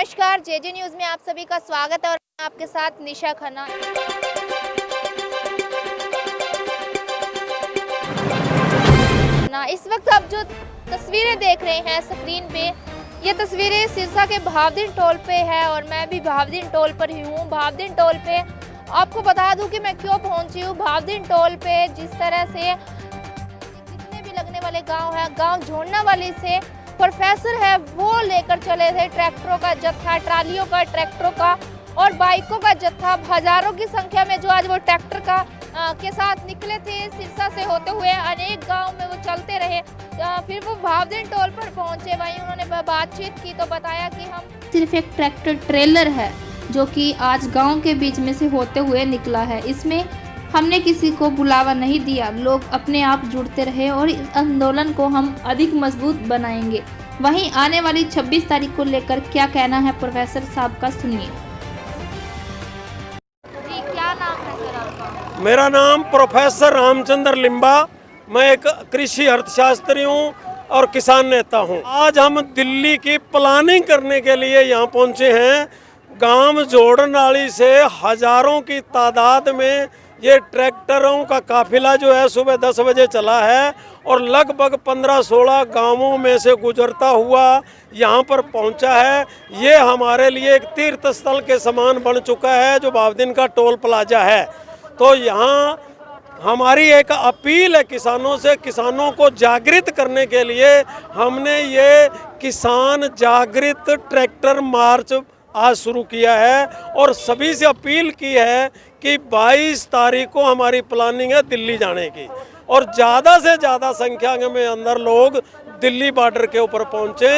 नमस्कार, JJ news में आप सभी का स्वागत है और मैं आपके साथ निशा खन्ना। इस वक्त आप जो तस्वीरें देख रहे हैं स्क्रीन पे, ये तस्वीरें सिरसा के भावदीन टोल पे है और मैं भी भावदीन टोल पर ही हूँ। भावदीन टोल पे आपको बता दूं कि मैं क्यों पहुँची हूँ। भावदीन टोल पे जिस तरह से जितने भी लगने वाले गांव हैं, गांव झोड़नावाली से प्रोफेसर है वो लेकर चले थे ट्रैक्टरों का जत्था, ट्रालियों का, ट्रैक्टरों का और बाइकों का जत्था। हजारों की संख्या में जो आज वो ट्रैक्टर का के साथ निकले थे, सिरसा से होते हुए अनेक गांव में वो चलते रहे। फिर वो भावदीन टोल पर पहुंचे, वहीं उन्होंने बातचीत की तो बताया कि हम सिर्फ एक ट्रैक्टर ट्रेलर है जो कि आज गांव के बीच में से होते हुए निकला है। इसमें हमने किसी को बुलावा नहीं दिया, लोग अपने आप जुड़ते रहे और इस आंदोलन को हम अधिक मजबूत बनाएंगे। वहीं आने वाली 26 तारीख को लेकर क्या कहना है प्रोफेसर साहब का, सुनिए। जी, क्या नाम है सर आपका? मेरा नाम प्रोफेसर रामचंद्र लिम्बा, मैं एक कृषि अर्थशास्त्री हूँ और किसान नेता हूँ। आज हम दिल्ली की प्लानिंग करने के लिए यहाँ पहुँचे हैं। गांव जोड़नाली से हजारों की तादाद में ये ट्रैक्टरों का काफिला जो है सुबह 10 बजे चला है और लगभग 15-16 गांवों में से गुजरता हुआ यहाँ पर पहुँचा है। ये हमारे लिए एक तीर्थ स्थल के समान बन चुका है जो भावदीन का टोल प्लाजा है। तो यहाँ हमारी एक अपील है किसानों से, किसानों को जागृत करने के लिए हमने ये किसान जागृत ट्रैक्टर मार्च आज शुरू किया है और सभी से अपील की है कि 22 तारीख को हमारी प्लानिंग है दिल्ली जाने की और ज़्यादा से ज़्यादा संख्या में अंदर लोग दिल्ली बॉर्डर के ऊपर पहुँचे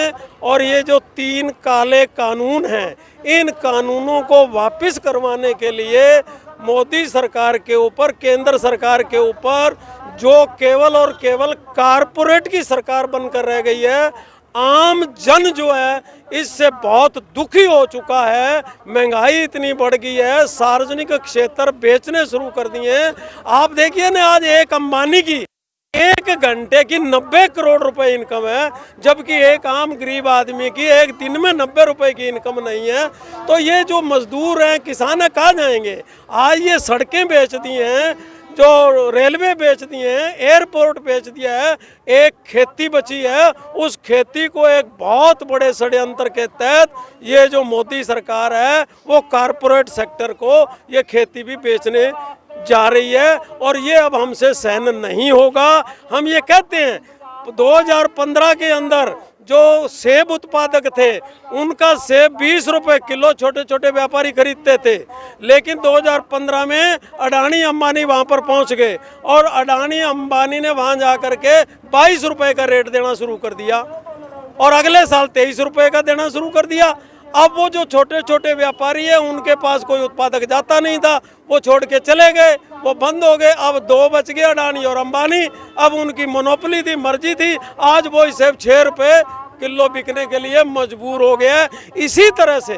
और ये जो 3 काले कानून हैं, इन कानूनों को वापस करवाने के लिए मोदी सरकार के ऊपर, केंद्र सरकार के ऊपर जो केवल और केवल कारपोरेट की सरकार बनकर रह गई है, आम जन जो है इससे बहुत दुखी हो चुका है। महंगाई इतनी बढ़ गई है, सार्वजनिक क्षेत्र बेचने शुरू कर दिए हैं। आप देखिए ना, आज एक अंबानी की 1 घंटे की 90 करोड़ रुपए इनकम है, जबकि एक आम गरीब आदमी की एक दिन में 90 रुपए की इनकम नहीं है। तो ये जो मजदूर हैं, किसान है, कहाँ जाएंगे? आज ये सड़कें बेच दी हैं, जो रेलवे बेच दिए हैं, एयरपोर्ट बेच दिया है, एक खेती बची है, उस खेती को एक बहुत बड़े षड्यंत्र के तहत ये जो मोदी सरकार है वो कारपोरेट सेक्टर को ये खेती भी बेचने जा रही है और ये अब हमसे सहन नहीं होगा। हम ये कहते हैं 2015 के अंदर जो सेब उत्पादक थे उनका सेब 20 रुपए किलो छोटे छोटे व्यापारी खरीदते थे, लेकिन 2015 में अडानी अंबानी वहां पर पहुंच गए और अडानी अंबानी ने वहां जाकर के 22 रुपए का रेट देना शुरू कर दिया और अगले साल 23 रुपए का देना शुरू कर दिया। अब वो जो छोटे छोटे व्यापारी है उनके पास कोई उत्पादक जाता नहीं था, वो छोड़ के चले गए, वो बंद हो गए। अब 2 बच गए, अडानी और अंबानी। अब उनकी मोनोपोली थी, मर्जी थी। आज वो सेब 6 रुपए किलो बिकने के लिए मजबूर हो गया है। इसी तरह से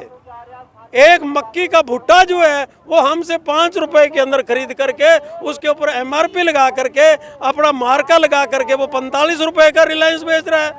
एक मक्की का भुट्टा जो है वो हमसे 5 रुपए के अंदर खरीद करके उसके ऊपर MRP लगा करके अपना मार्का लगा करके वो 45 रुपए का रिलायंस बेच रहा है।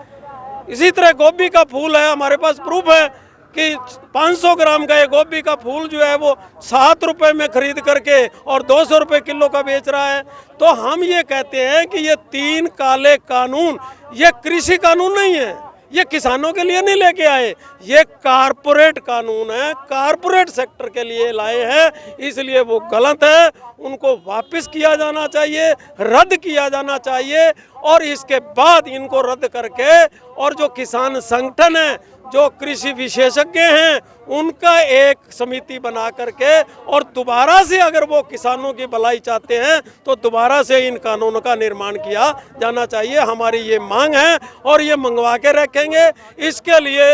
इसी तरह गोभी का फूल है, हमारे पास प्रूफ है कि 500 ग्राम का ये गोभी का फूल जो है वो 7 रुपए में खरीद करके और 200 रुपए किलो का बेच रहा है। तो हम ये कहते हैं कि ये 3 काले कानून ये कृषि कानून नहीं है, ये किसानों के लिए नहीं लेके आए, ये कारपोरेट कानून है, कारपोरेट सेक्टर के लिए लाए हैं, इसलिए वो गलत है। उनको वापस किया जाना चाहिए, रद्द किया जाना चाहिए और इसके बाद इनको रद्द करके और जो किसान संगठन है, जो कृषि विशेषज्ञ हैं, उनका एक समिति बना करके और दोबारा से अगर वो किसानों की भलाई चाहते हैं तो दोबारा से इन कानूनों का निर्माण किया जाना चाहिए। हमारी ये मांग है और ये मंगवा के रखेंगे। इसके लिए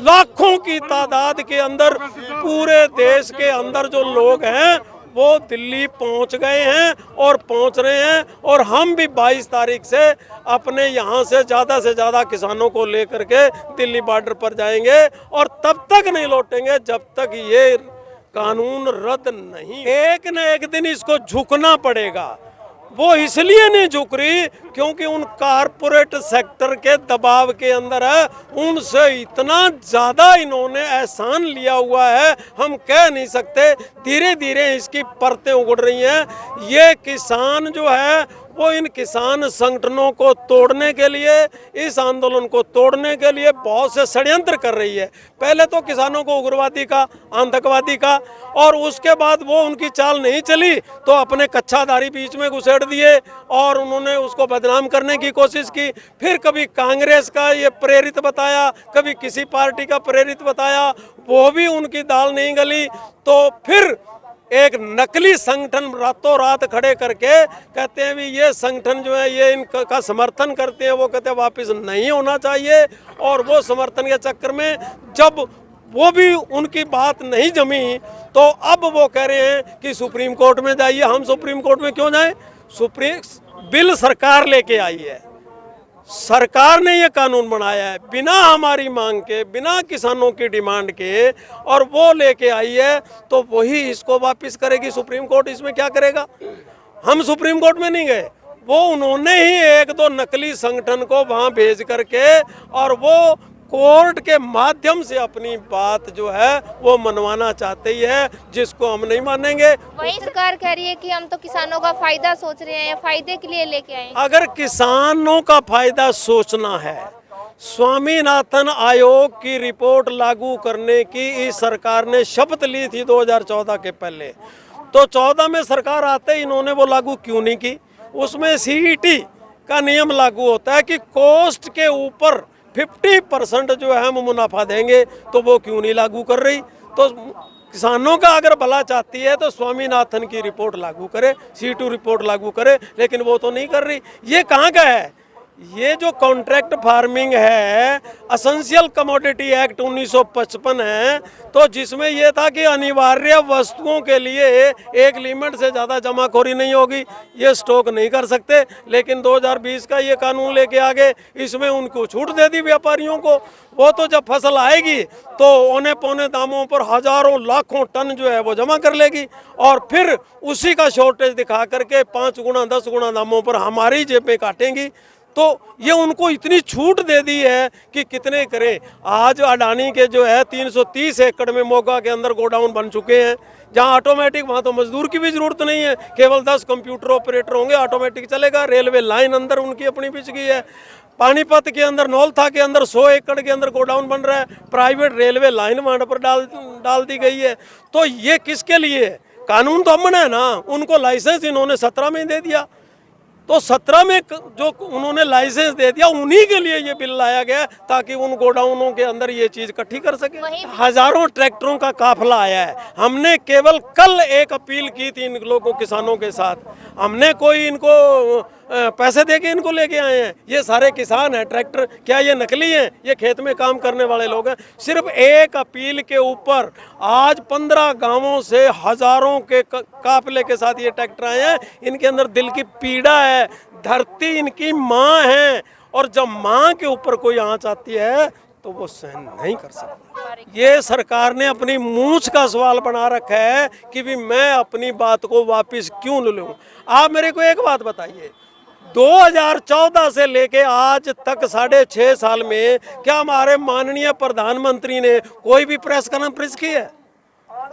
लाखों की तादाद के अंदर पूरे देश के अंदर जो लोग हैं वो दिल्ली पहुंच गए हैं और पहुंच रहे हैं और हम भी 22 तारीख से अपने यहाँ से ज़्यादा किसानों को लेकर के दिल्ली बॉर्डर पर जाएंगे और तब तक नहीं लौटेंगे जब तक ये कानून रद्द नहीं। एक न एक दिन इसको झुकना पड़ेगा। वो इसलिए नहीं झुक रही क्योंकि उन कारपोरेट सेक्टर के दबाव के अंदर है, उनसे इतना ज़्यादा इन्होंने एहसान लिया हुआ है, हम कह नहीं सकते। धीरे धीरे इसकी परतें उगड़ रही हैं। ये किसान जो है वो इन किसान संगठनों को तोड़ने के लिए, इस आंदोलन को तोड़ने के लिए बहुत से षड्यंत्र कर रही है। पहले तो किसानों को उग्रवादी का, आतंकवादी का, और उसके बाद वो उनकी चाल नहीं चली तो अपने कच्छाधारी बीच में घुसेड़ दिए और उन्होंने उसको बदनाम करने की कोशिश की। फिर कभी कांग्रेस का ये प्रेरित बताया, कभी किसी पार्टी का प्रेरित बताया, वो भी उनकी दाल नहीं गली। तो फिर एक नकली संगठन रातों रात खड़े करके कहते हैं भी ये संगठन जो है ये इनका समर्थन करते हैं, वो कहते हैं वापस नहीं होना चाहिए। और वो समर्थन के चक्कर में जब वो भी उनकी बात नहीं जमी तो अब वो कह रहे हैं कि सुप्रीम कोर्ट में जाइए। हम सुप्रीम कोर्ट में क्यों जाएं? सुप्रीम बिल सरकार लेके आई है, सरकार ने ये कानून बनाया है बिना हमारी मांग के, बिना किसानों की डिमांड के, और वो लेके आई है तो वही इसको वापस करेगी सुप्रीम कोर्ट। इसमें क्या करेगा? हम सुप्रीम कोर्ट में नहीं गए, वो उन्होंने ही एक दो नकली संगठन को वहां भेज करके और वो कोर्ट के माध्यम से अपनी बात जो है वो मनवाना चाहते ही है, जिसको हम नहीं मानेंगे। वही सरकार कह रही है कि हम तो किसानों का फायदा सोच रहे हैं, फायदे के लिए लेके आए। अगर किसानों का फायदा सोचना है, स्वामीनाथन आयोग की रिपोर्ट लागू करने की इस सरकार ने शपथ ली थी 2014 के पहले, तो 14 में सरकार आते ही इन्होंने वो लागू क्यों नहीं की? उसमें सीईटी का नियम लागू होता है कि कॉस्ट के ऊपर 50% जो है हम मुनाफा देंगे, तो वो क्यों नहीं लागू कर रही? तो किसानों का अगर भला चाहती है तो स्वामीनाथन की रिपोर्ट लागू करे, C2 रिपोर्ट लागू करे, लेकिन वो तो नहीं कर रही। ये कहाँ का है? ये जो कॉन्ट्रैक्ट फार्मिंग है, एसेंशियल कमोडिटी एक्ट 1955 है, तो जिसमें ये था कि अनिवार्य वस्तुओं के लिए एक लिमिट से ज़्यादा जमाखोरी नहीं होगी, ये स्टॉक नहीं कर सकते। लेकिन 2020 का ये कानून लेके आ गए, इसमें उनको छूट दे दी व्यापारियों को। वो तो जब फसल आएगी तो औने पौने दामों पर हजारों लाखों टन जो है वो जमा कर लेगी और फिर उसी का शॉर्टेज दिखा करके 5 गुना 10 गुना दामों पर हमारी जेबें काटेंगी। तो ये उनको इतनी छूट दे दी है कि कितने करें। आज अडानी के जो है 330 एकड़ में मोगा के अंदर गोडाउन बन चुके हैं, जहां ऑटोमेटिक, वहां तो मजदूर की भी जरूरत नहीं है, केवल 10 कंप्यूटर ऑपरेटर होंगे, ऑटोमेटिक चलेगा। रेलवे लाइन अंदर उनकी अपनी बिछ गई है। पानीपत के अंदर, नौलथा के अंदर 100 एकड़ के अंदर गोडाउन बन रहा है, प्राइवेट रेलवे लाइन वहां पर डाल दी गई है। तो ये किसके लिए? कानून तो अमन है ना, उनको लाइसेंस इन्होंने 17 में दे दिया, तो 17 में जो उन्होंने लाइसेंस दे दिया उन्हीं के लिए ये बिल लाया गया ताकि उन गोडाउनों के अंदर ये चीज इकट्ठी कर सके। हजारों ट्रैक्टरों का काफिला आया है। हमने केवल कल एक अपील की थी इन लोगों, किसानों के साथ। हमने कोई इनको पैसे देके इनको लेके आए हैं? ये सारे किसान हैं। ट्रैक्टर क्या ये नकली हैं? ये खेत में काम करने वाले लोग हैं। सिर्फ एक अपील के ऊपर आज 15 गांवों से हजारों के काफिले के साथ ये ट्रैक्टर आए हैं। इनके अंदर दिल की पीड़ा है, धरती इनकी माँ है, और जब माँ के ऊपर कोई आंच आती है तो वो सहन नहीं कर सकती। ये सरकार ने अपनी मूंछ का सवाल बना रखा है कि भी मैं अपनी बात को वापस क्यों न लूं। आप मेरे को एक बात बताइए, 2014 से लेके आज तक 6.5 साल में क्या हमारे माननीय प्रधानमंत्री ने कोई भी प्रेस कॉन्फ्रेंस की है?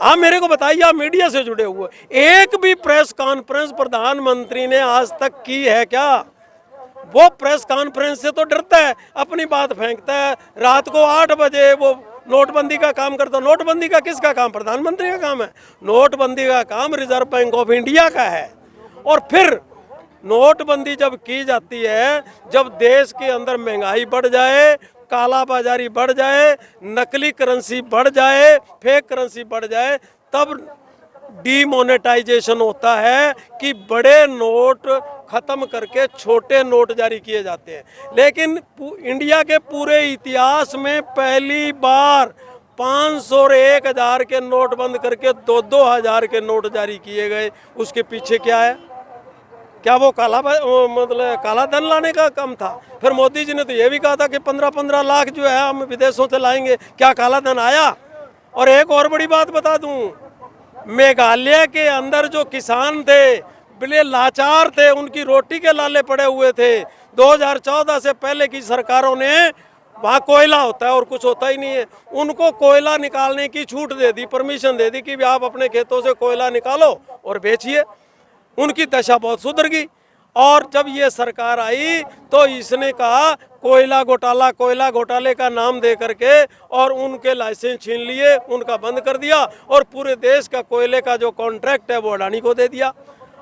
आप मेरे को बताइए, आप मीडिया से जुड़े हुए, एक भी प्रेस कॉन्फ्रेंस प्रधानमंत्री ने आज तक की है क्या? वो प्रेस कॉन्फ्रेंस से तो डरता है, अपनी बात फेंकता है। रात को 8 बजे वो नोटबंदी का काम करता। नोटबंदी का किसका काम? प्रधानमंत्री का काम है। नोटबंदी का काम रिजर्व बैंक ऑफ इंडिया का है। और फिर नोटबंदी जब की जाती है, जब देश के अंदर महंगाई बढ़ जाए, काला बाजारी बढ़ जाए, नकली करेंसी बढ़ जाए, फेक करेंसी बढ़ जाए, तब डीमोनेटाइजेशन होता है कि बड़े नोट खत्म करके छोटे नोट जारी किए जाते हैं। लेकिन इंडिया के पूरे इतिहास में पहली बार 500 और 1000 के नोट बंद करके 2-2 हज़ार के नोट जारी किए गए। उसके पीछे क्या है? क्या वो काला धन लाने का काम था? फिर मोदी जी ने तो ये भी कहा था कि 15-15 लाख जो है हम विदेशों से लाएंगे। क्या काला धन आया? और एक और बड़ी बात बता दूं, मेघालय के अंदर जो किसान थे बड़े लाचार थे, उनकी रोटी के लाले पड़े हुए थे। 2014 से पहले की सरकारों ने, वहाँ कोयला होता है और कुछ होता ही नहीं है, उनको कोयला निकालने की छूट दे दी, परमिशन दे दी कि भी आप अपने खेतों से कोयला निकालो और बेचिए। उनकी दशा बहुत सुधर गई। और जब ये सरकार आई तो इसने कहा कोयला घोटाले का नाम दे करके और उनके लाइसेंस छीन लिए, उनका बंद कर दिया और पूरे देश का कोयले का जो कॉन्ट्रैक्ट है वो अडानी को दे दिया।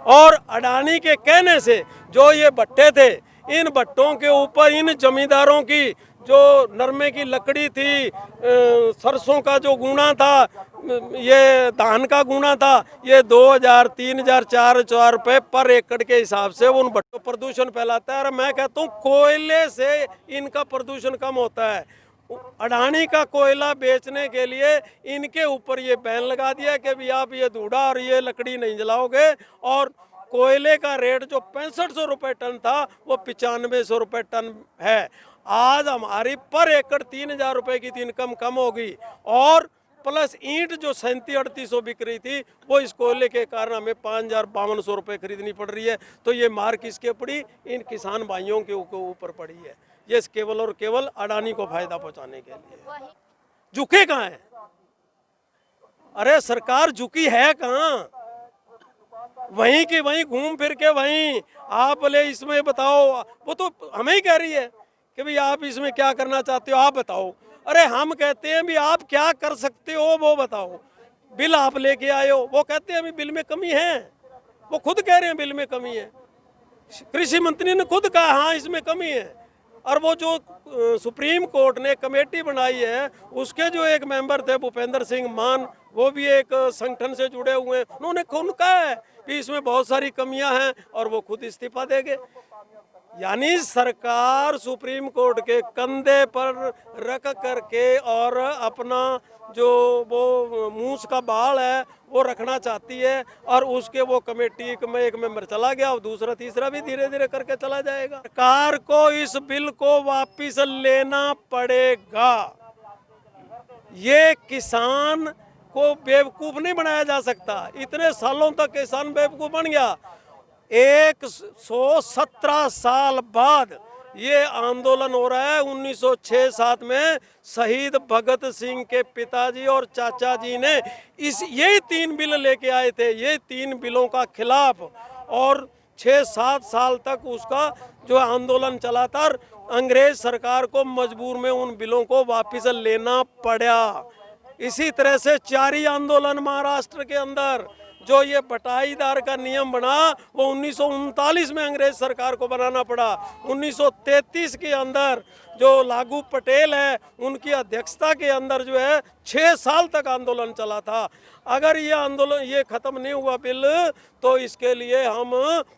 और अडानी के कहने से जो ये भट्टे थे, इन भट्टों के ऊपर इन जमींदारों की जो नरमे की लकड़ी थी, सरसों का जो गुना था, ये धान का गुना था, ये 2000, 3000, 4000 रुपये पर एकड़ के हिसाब से उन भट्टों प्रदूषण फैलाता है। और मैं कहता हूँ कोयले से इनका प्रदूषण कम होता है। अडानी का कोयला बेचने के लिए इनके ऊपर ये बैन लगा दिया कि भी आप ये धूड़ा और ये लकड़ी नहीं जलाओगे। और कोयले का रेट जो 6500 रुपये टन था वो 9500 रुपये टन है। आज हमारी पर एकड़ 3000 रुपये की थी इनकम कम होगी। और प्लस ईंट जो 3700-3800 बिक रही थी वो इस कोयले के कारण हमें 5000-5200 रुपये खरीदनी पड़ रही है। तो ये मार किसके पड़ी? इन किसान भाइयों के ऊपर पड़ी है। ये केवल और केवल अडानी को फायदा पहुंचाने के लिए। झुके कहाँ है? अरे सरकार झुकी है कहाँ? वहीं की वहीं घूम फिर के वहीं आप बोले इसमें बताओ, वो तो हमें ही कह रही है कि भाई आप इसमें क्या करना चाहते हो, आप बताओ। अरे हम कहते हैं भी आप क्या कर सकते हो वो बताओ। बिल आप लेके आए हो, वो कहते हैं अभी बिल में कमी है, वो खुद कह रहे हैं बिल में कमी है। कृषि मंत्री ने खुद कहा हाँ इसमें कमी है। और वो जो सुप्रीम कोर्ट ने कमेटी बनाई है उसके जो एक मेंबर थे भूपेंद्र सिंह मान, वो भी एक संगठन से जुड़े हुए हैं, उन्होंने खुद कहा है कि इसमें बहुत सारी कमियां हैं और वो खुद इस्तीफा देंगे। यानी सरकार सुप्रीम कोर्ट के कंधे पर रख करके और अपना जो वो मूस का बाल है वो रखना चाहती है। और उसके वो कमेटी में एक मेंबर चला गया और दूसरा तीसरा भी धीरे धीरे करके चला जाएगा। सरकार को इस बिल को वापस लेना पड़ेगा। ये किसान को बेवकूफ नहीं बनाया जा सकता। इतने सालों तक किसान बेवकूफ बन गया। 117 साल बाद ये आंदोलन हो रहा है। 1906-7 में शहीद भगत सिंह के पिताजी और चाचा जी ने यही 3 बिल लेके आए थे, ये 3 बिलों का खिलाफ। और 6-7 साल तक उसका जो आंदोलन चला था। अंग्रेज सरकार को मजबूर में उन बिलों को वापस लेना पड़ा। इसी तरह से 4 आंदोलन महाराष्ट्र के अंदर जो ये बटाईदार का नियम बना वो 1939 में अंग्रेज सरकार को बनाना पड़ा। 1933 के अंदर जो लागू पटेल है उनकी अध्यक्षता के अंदर जो है 6 साल तक आंदोलन चला था। अगर ये आंदोलन ये खत्म नहीं हुआ बिल तो इसके लिए हम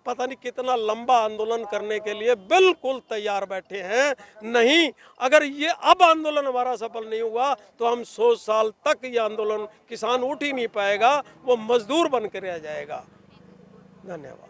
पता नहीं कितना लंबा आंदोलन करने के लिए बिल्कुल तैयार बैठे हैं। नहीं, अगर ये अब आंदोलन हमारा सफल नहीं हुआ तो हम 100 साल तक ये आंदोलन किसान उठ ही नहीं पाएगा, वो मजदूर बन कर रह जाएगा। धन्यवाद।